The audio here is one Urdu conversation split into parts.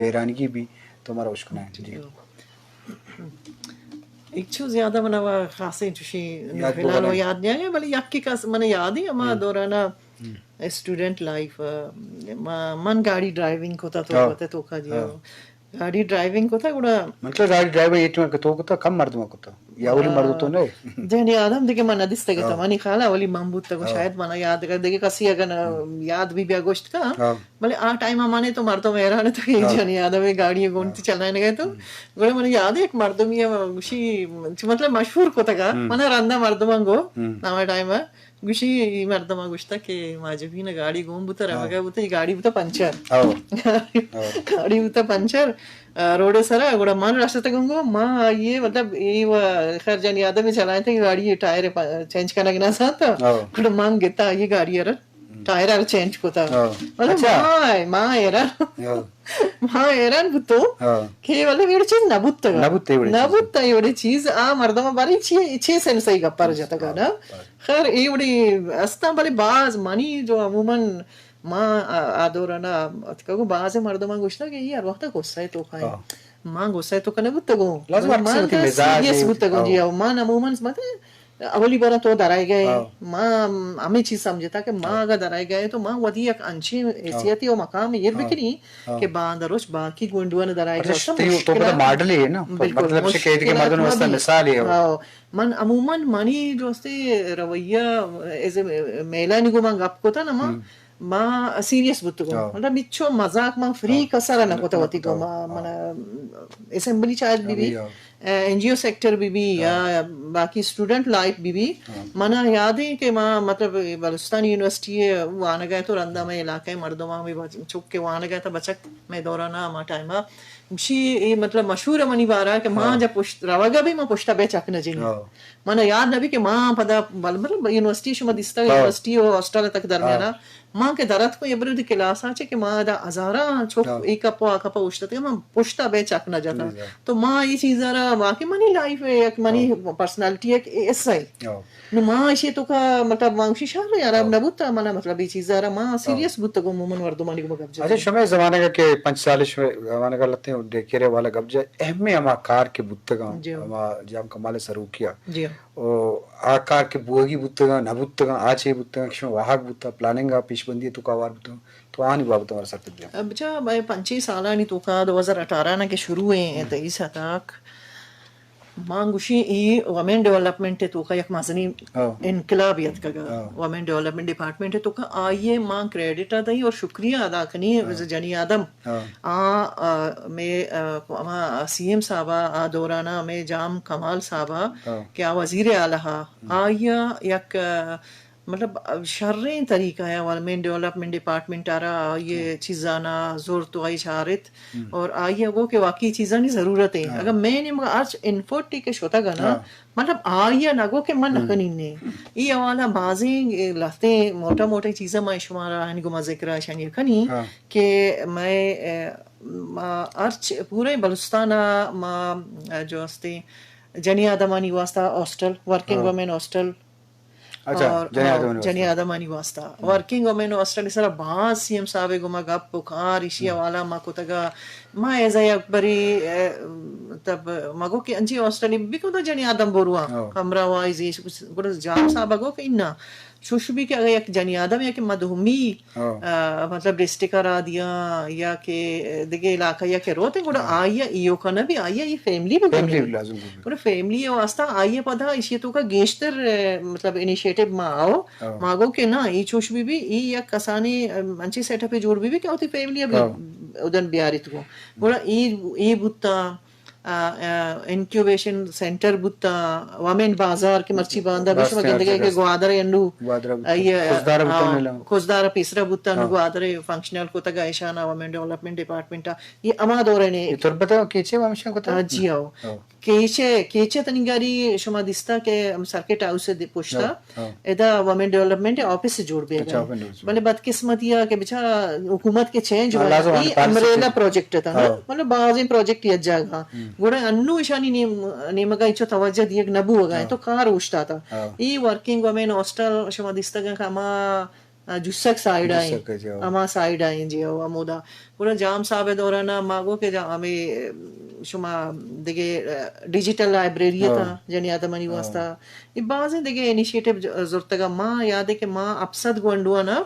حیرانگی بھی تمہارا اشکنا ہے. جی ایک چیز زیادہ منا خاصی چوشی فی الحال وہ یاد نہیں آیا بلی یکی کا من یاد ہی اما دورانا اسٹوڈنٹ لائف من گاڑی ڈرائیونگ ہوتا تو ہوتا تو کا جی گاڑی ڈرائیونگ ہوتا گوڑا مطلب گاڑی ڈرائیور یہ تو ہوتا کم مردوں ہوتا یا اولی مردوں تو نہیں جہنی آدم دیکھے من ندیس تگتا منی خالا اولی محمود تگو شاید منا یاد کر دیکھے کسی اگر یاد بھی گوشت کا بلے آ ٹائم ہمانے تو مردوں میں ایرانے تو ایک جنی آدم ہے گاڑی گونتی چلنے گئے تو گوڑے من یاد ہے ایک مردوں میں گوشی مطلب مشہور کو تگا منا رندہ مردوں گو نامے ٹائم ہے گوشی مردما گوشتا کہ ماجبی نا گاڑی گوم بوتا رہا بوتا یہ گاڑی بوتا پنچر گاڑی بوتا پنچر روڈے سرا گوڑا مان راستے تک گو ماں یہ مطلب یہ خیر جانی آدم میں چلائے تھے گاڑی یہ ٹائر چینج کرنا گنا سا تھا گوڑا مان گتا یہ گاڑی یار ٹائر آر چینج کو تھا مطلب ماں ایران بوتو کہ مطلب یہ چیز نبوتا یہ چیز آ مردما باری چھ سن صحیح گپار جاتا گا نا خیر یہ بڑی استا بلے باز منی جو عموماً ماں آدورانا اتکاگو باز مردما گوشتا کہ یہ وقتا غصہ تو کھائیں ماں غصہ تو کنے بوتا گو ماں کا سیریس بوتا گو جی ماں عموماً اولی بارا تو درائے گئے ماں ہمیں چیز سمجھتا کہ ماں اگر درائے گئے تو ماں ودی ایک انچی حیثیتی و مقام یہ بکنی کہ باندروش باقی گونڈوان درائے گئے تو پتہ ماڈل ہی ہے نا مطلب سے کہتے کہ مردوں واسطہ مثال ہی ہے من عموماً منی جو استے رویہ میلا نگو ماں گپ کو تھا نا ماں سیریس بوتو گو مطلب بچو مذاق ماں فری کسارا نہ کوتا ہوتی گو ماں اسمبلی چارج بھی این جی او سیکٹر بھی یا باقی اسٹوڈنٹ لائف بھی منا یاد ہے کہ ماں مطلب بلوچستان یونیورسٹی ہے وہ آنے گئے تو رندہ میں علاقہ مردوں میں چک کے وہ آنے گئے تھا بچک میں دورانا ماں ٹائمہ شی مطلب مشہور منی بارا کہ ماں جب پشت رواگا بھی ماں پشتا بے چک نہ جنی مانا یاد نبی کہ ماں پدا مطلب یونیورسٹی شما دستا یونیورسٹی و ہاسٹل تک درمیانا ماں کے درد کو یہ برو دی کلاس آچے کہ ماں دا ہزارہ چھوک ایک اپو آکا اوشتا تھا ماں پشتا بے چک نہ جاتا تو ماں یہ چیز ذرا واقعی منی لائف ہے ایک منی پرسنالٹی ہے کہ ایسا ہی نو ماں اشی تو کا مطلب وانگشی شاہ یار اب نبوتا مانا مطلب یہ چیز ذرا ماں سیریس بوتا گو مومن وردمانی کو گب جائے. اچھا شمع زمانہ کا کہ 5 سال زمانہ کا لتے ہیں دیکھے والا گب جائے اہمی ہما کار کے بوتگاں ہما جام کمال سرو کیا آ کار کے بوگی بوتگاں نہ بوتگاں آچے بوتگاں شمع واحق بوتا پلاننگا پیش بندی تو کاوار بوتگاں تو آنی بابت ہمارا سر پہ دیا بچا 5 سالانی تو کا 2018 نا کے شروع ہیں 23 تک مانگوشی ای ومن ڈیولپمنٹ تو کا یک مازنی انقلابیت کا ومن ڈیولپمنٹ ڈپارٹمنٹ تو کا آئیے ماں کریڈٹ دئی اور شکریہ ادا کنی جنی آدم میں سی ایم صاحبہ آ دورانا میں جام کمال صاحبہ کیا وزیر اعلیٰ آئیا یک مطلب شرین طریقہ ہے ومن ڈیولپمنٹ ڈپارٹمنٹ آرہا یہ چیزانا زور تو آئی شارت اور آئیے وہ کہ واقعی چیزاں نہیں ضرورت ہے اگر میں نے آج انفوٹی کے شوتا گا نا مطلب آئیے نگو کہ من نکنی نے یہ والا بازیں لہتے موٹا موٹا چیزیں میں شمارا ہنی کو ذکر شانی کنی کہ میں ارچ پورے بلوچستانہ ما جو ہستے جنی آدمانی واسطہ ہاسٹل ورکنگ وومن ہاسٹل اور جنی آدمانی واسطہ ورکنگ وومن ہاسٹل اس طرح بعض سی ایم صاحب گما گپ بخار اشیا والا ما کو تگا ما ایزا اکبری تب مگو کہ انجی ہاسٹل بکو تو جنی آدم بوروا کمرہ وائزی گرز جام صاحب گو کہ انہا شوشبی کہ اگر یک جنی آدم یا کہ مدہمی مطلب ڈسٹک را دیا یا کہ دیگے علاقہ یا کہ روتے گوڑا آئیا ایو کا نبی آئیا یہ فیملی بھی کرنے گوڑا فیملی واسطہ آئیا پدا اسی تو کا گیشتر مطلب انیشیٹو ما آو ماگو کہ نا ای چوشبی بھی ای یا کسانی انچی سیٹ اپی جوڑ بھی کیا ہوتی فیملی ابھی ادن بیاریت کو گوڑا ای بوتا انکیوبیشن سینٹر بوتا وامن بازار کے مرچی باندھا بیشما گندگے کے گوادر انڈو خوزدار پیسرا بوتا نو گوادر فنکشنل کو تگا ایشانا وامن ڈیولپمنٹ ڈپارٹمنٹا یہ اما دورے نے تو بتاؤ کیچے وامشان کو تا جی آو کیچے تنگاری شما دستا کہ سرکٹ ہاؤس سے پوچھتا ادا وامن ڈیولپمنٹ آفس سے جوڑ بے گا بلے بدقسمتی ہے کہ بچا حکومت کے چینج ہوا یہ امریلا پروجیکٹ تھا نا مطلب بعضی پروجیکٹ یہ جاگا گوڑا انو اشانی نیمگا اچھو توجہ دیگ نبو ہوگا تو کار اوشتا تھا ای ورکنگ وومن ہاسٹل شما دستا گا کہ اما جسک سائڈ آئیں اما سائڈ آئیں جی امودا پورا جام صاحب دورانا ماگو کے ہمیں شما دیگه ڈیجیٹل لائبریری تھا جنی آدمانی واسطہ یہ بعض دیگه انیشیٹیو زورتگا ما یاد ہے کہ ما اپسد گونڈوا نا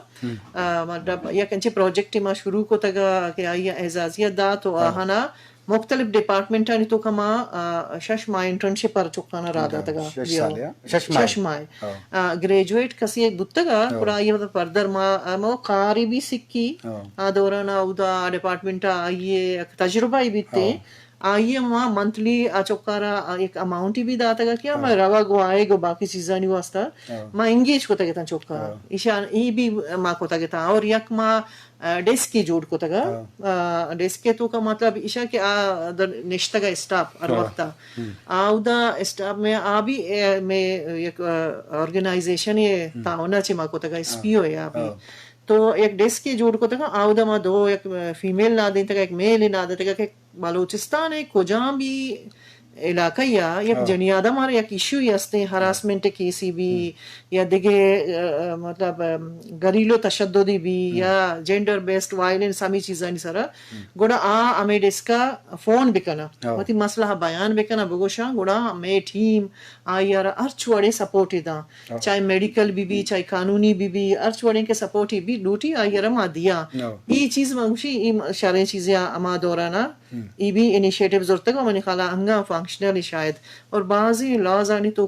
مطلب یا کنچے پروجیکٹ ما شروع کو تگا کہ آئی اعزازیت دا تو آہانا مختلف ڈپارٹمنٹانی تو کما شش ماہ انٹرنشپ پر چکانا رادا تگا شش ماہ گریجویٹ کسی بتگا پورا یہ مطلب فردر ما قاری بھی سکی دورانا اودا ڈپارٹمنٹ آئیے تجربہ ہی بیتے آئیے وہاں منتھلی چوکارا ایک اماؤنٹ ہی بھی داتا گا کیا میں روا گو آئے گو باقی چیزاں نہیں واسطہ میں انگیج کو تگتا چوکا ایشان ای بھی ماں کو تگتا اور یک ماں ڈیسک کی جوڑ کو تگا ڈیسک کے تو کا مطلب ایشا کہ نشتہ کا اسٹاف ہر وقتا آودا اسٹاف میں آبی میں یک آرگنائزیشن یہ تاؤنا چی ماں کو تگا اس پی ہو یا بھی تو ایک ڈیسک کی جوڑ کو تگا آودا ماں دو ایک فیمیل نا دیں تگا ایک میل نا دیں تگا کہ بلوچستان ہے کجاں بھی علاقہ یا یک جنی آدم ہمارے یک ایشو ہی ہستے ہراسمنٹ کیسی بھی یا دیگے مطلب گریلو تشددی بھی یا جینڈر بیسڈ وائلنس ہمیں چیزیں نہیں سارا گوڑا ہمیں ڈسکا فون بکنا مطلب مسئلہ بیان بکنا بگوشا گوڑا ہمیں ٹیم یار ارچ وڑے سپورٹ دا چاہے میڈیکل بھی چاہے قانونی بھی ارچ وڑے کے سپورٹ بھی لوٹی آئیر ہم دیا یہ چیز منگوشی شاریں چیزیں اما دورانا یہ بھی انیشیٹیو ضرورت ہے میں نے خالا ہنگا فنکشنل شاید اور بعضی لاز آنی تو